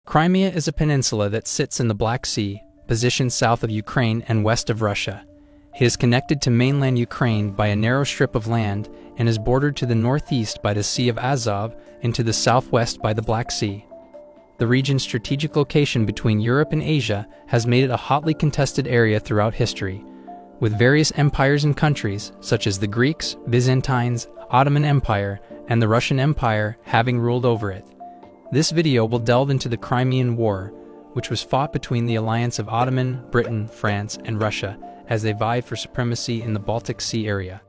Crimea is a peninsula that sits in the Black Sea, positioned south of Ukraine and west of Russia. It is connected to mainland Ukraine by a narrow strip of land and is bordered to the northeast by the Sea of Azov and to the southwest by the Black Sea. The region's strategic location between Europe and Asia has made it a hotly contested area throughout history, with various empires and countries, such as the Greeks, Byzantines, Ottoman Empire, and the Russian Empire, having ruled over it. This video will delve into the Crimean War, which was fought between the alliance of Ottoman, Britain, France, and Russia as they vied for supremacy in the Baltic Sea area.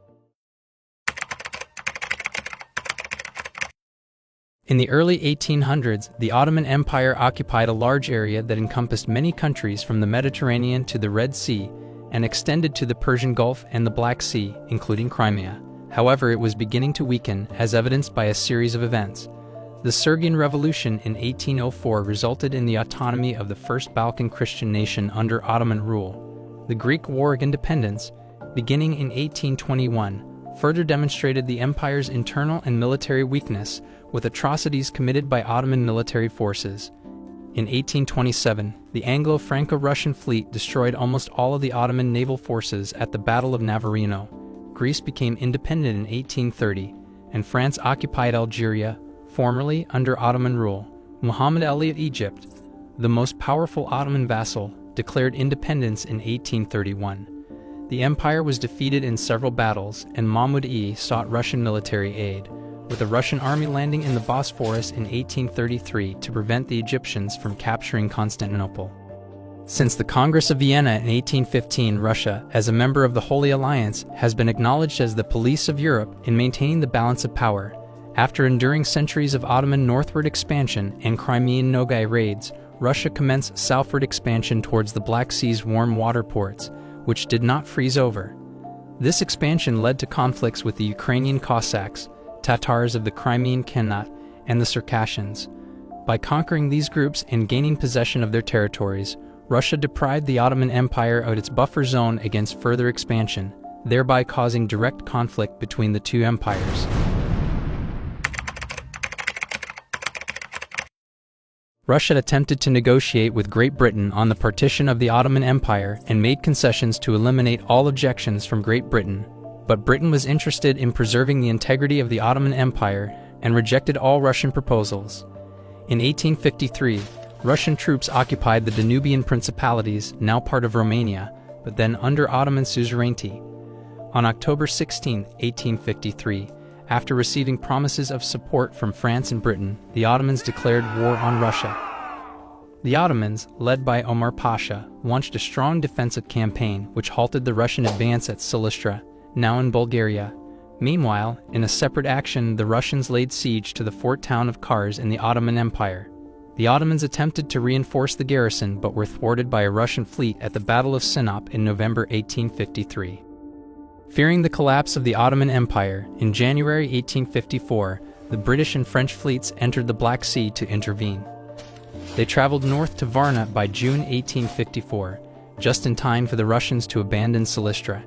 In the early 1800s, the Ottoman Empire occupied a large area that encompassed many countries from the Mediterranean to the Red Sea and extended to the Persian Gulf and the Black Sea, including Crimea. However, it was beginning to weaken, as evidenced by a series of events. The Serbian Revolution in 1804 resulted in the autonomy of the first Balkan Christian nation under Ottoman rule. The Greek War of Independence, beginning in 1821, further demonstrated the empire's internal and military weakness, with atrocities committed by Ottoman military forces. In 1827, the Anglo-Franco-Russian fleet destroyed almost all of the Ottoman naval forces at the Battle of Navarino. Greece became independent in 1830, and France occupied Algeria, formerly under Ottoman rule. Muhammad Ali of Egypt, the most powerful Ottoman vassal, declared independence in 1831. The empire was defeated in several battles, and Mahmud I sought Russian military aid, with a Russian army landing in the Bosphorus in 1833 to prevent the Egyptians from capturing Constantinople. Since the Congress of Vienna in 1815, Russia, as a member of the Holy Alliance, has been acknowledged as the police of Europe in maintaining the balance of power. After enduring centuries of Ottoman northward expansion and Crimean Nogai raids, Russia commenced southward expansion towards the Black Sea's warm water ports, which did not freeze over. This expansion led to conflicts with the Ukrainian Cossacks, Tatars of the Crimean Khanate, and the Circassians. By conquering these groups and gaining possession of their territories, Russia deprived the Ottoman Empire of its buffer zone against further expansion, thereby causing direct conflict between the two empires. Russia attempted to negotiate with Great Britain on the partition of the Ottoman Empire and made concessions to eliminate all objections from Great Britain. But Britain was interested in preserving the integrity of the Ottoman Empire and rejected all Russian proposals. In 1853, Russian troops occupied the Danubian Principalities, now part of Romania, but then under Ottoman suzerainty. On October 16, 1853, after receiving promises of support from France and Britain, the Ottomans declared war on Russia. The Ottomans, led by Omar Pasha, launched a strong defensive campaign which halted the Russian advance at Silistra, now in Bulgaria. Meanwhile, in a separate action, the Russians laid siege to the fort town of Kars in the Ottoman Empire. The Ottomans attempted to reinforce the garrison but were thwarted by a Russian fleet at the Battle of Sinop in November 1853. Fearing the collapse of the Ottoman Empire, in January 1854, the British and French fleets entered the Black Sea to intervene. They traveled north to Varna by June 1854, just in time for the Russians to abandon Silistra.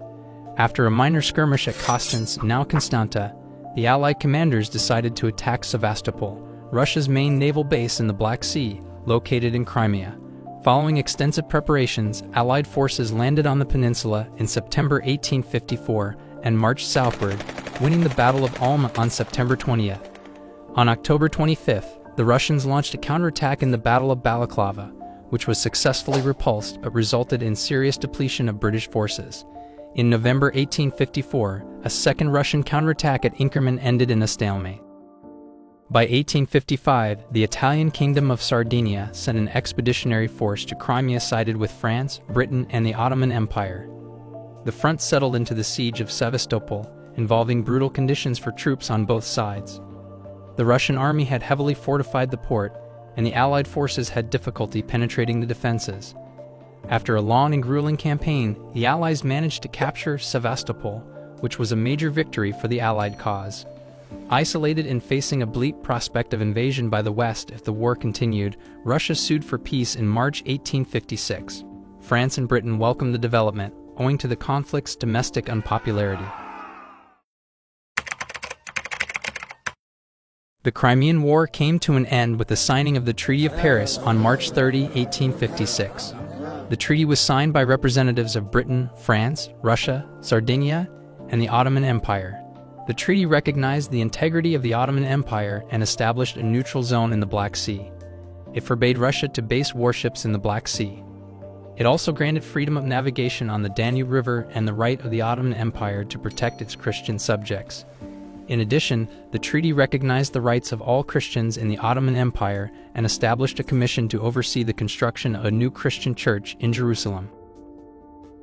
After a minor skirmish at Konstanz, now Constanta, the Allied commanders decided to attack Sevastopol, Russia's main naval base in the Black Sea, located in Crimea. Following extensive preparations, Allied forces landed on the peninsula in September 1854 and marched southward, winning the Battle of Ulm on September 20th. On October 25th, the Russians launched a counterattack in the Battle of Balaclava, which was successfully repulsed but resulted in serious depletion of British forces. In November 1854, a second Russian counterattack at Inkerman ended in a stalemate. By 1855, the Italian Kingdom of Sardinia sent an expeditionary force to Crimea sided with France, Britain, and the Ottoman Empire. The front settled into the siege of Sevastopol, involving brutal conditions for troops on both sides. The Russian army had heavily fortified the port, and the Allied forces had difficulty penetrating the defenses. After a long and grueling campaign, the Allies managed to capture Sevastopol, which was a major victory for the Allied cause. Isolated and facing a bleak prospect of invasion by the West if the war continued, Russia sued for peace in March 1856. France and Britain welcomed the development, owing to the conflict's domestic unpopularity. The Crimean War came to an end with the signing of the Treaty of Paris on March 30, 1856. The treaty was signed by representatives of Britain, France, Russia, Sardinia, and the Ottoman Empire. The treaty recognized the integrity of the Ottoman Empire and established a neutral zone in the Black Sea. It forbade Russia to base warships in the Black Sea. It also granted freedom of navigation on the Danube River and the right of the Ottoman Empire to protect its Christian subjects. In addition, the treaty recognized the rights of all Christians in the Ottoman Empire and established a commission to oversee the construction of a new Christian church in Jerusalem.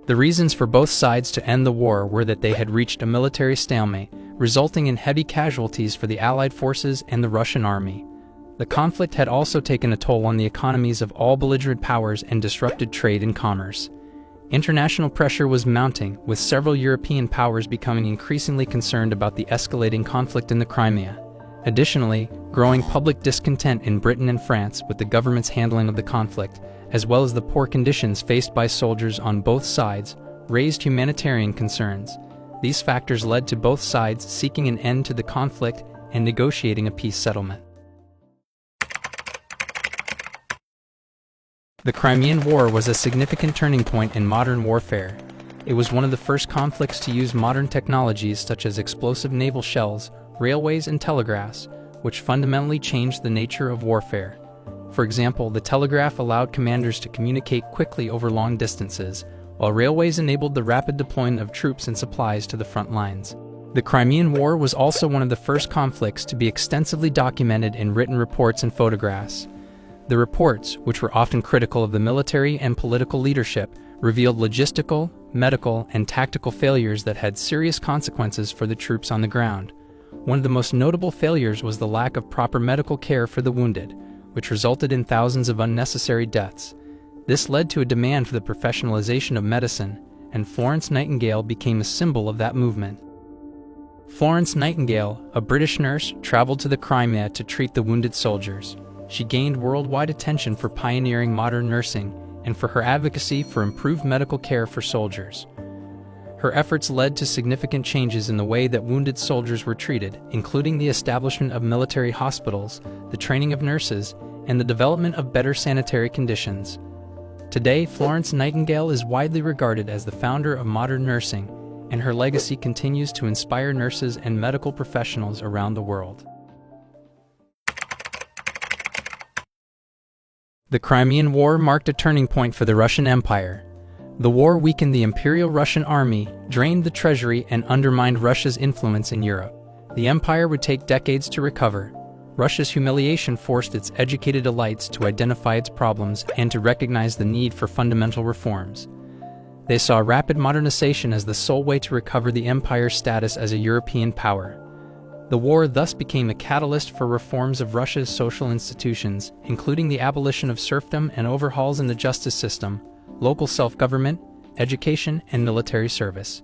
The reasons for both sides to end the war were that they had reached a military stalemate, resulting in heavy casualties for the Allied forces and the Russian army. The conflict had also taken a toll on the economies of all belligerent powers and disrupted trade and commerce. International pressure was mounting, with several European powers becoming increasingly concerned about the escalating conflict in the Crimea. Additionally, growing public discontent in Britain and France with the government's handling of the conflict, as well as the poor conditions faced by soldiers on both sides, raised humanitarian concerns. These factors led to both sides seeking an end to the conflict and negotiating a peace settlement. The Crimean War was a significant turning point in modern warfare. It was one of the first conflicts to use modern technologies such as explosive naval shells, railways, and telegraphs, which fundamentally changed the nature of warfare. For example, the telegraph allowed commanders to communicate quickly over long distances, while railways enabled the rapid deployment of troops and supplies to the front lines. The Crimean War was also one of the first conflicts to be extensively documented in written reports and photographs. The reports, which were often critical of the military and political leadership, revealed logistical, medical, and tactical failures that had serious consequences for the troops on the ground. One of the most notable failures was the lack of proper medical care for the wounded, which resulted in thousands of unnecessary deaths. This led to a demand for the professionalization of medicine, and Florence Nightingale became a symbol of that movement. Florence Nightingale, a British nurse, traveled to the Crimea to treat the wounded soldiers. She gained worldwide attention for pioneering modern nursing and for her advocacy for improved medical care for soldiers. Her efforts led to significant changes in the way that wounded soldiers were treated, including the establishment of military hospitals, the training of nurses, and the development of better sanitary conditions. Today, Florence Nightingale is widely regarded as the founder of modern nursing, and her legacy continues to inspire nurses and medical professionals around the world. The Crimean War marked a turning point for the Russian Empire. The war weakened the Imperial Russian Army, drained the treasury, and undermined Russia's influence in Europe. The empire would take decades to recover. Russia's humiliation forced its educated elites to identify its problems and to recognize the need for fundamental reforms. They saw rapid modernization as the sole way to recover the empire's status as a European power. The war thus became a catalyst for reforms of Russia's social institutions, including the abolition of serfdom and overhauls in the justice system, local self-government, education, and military service.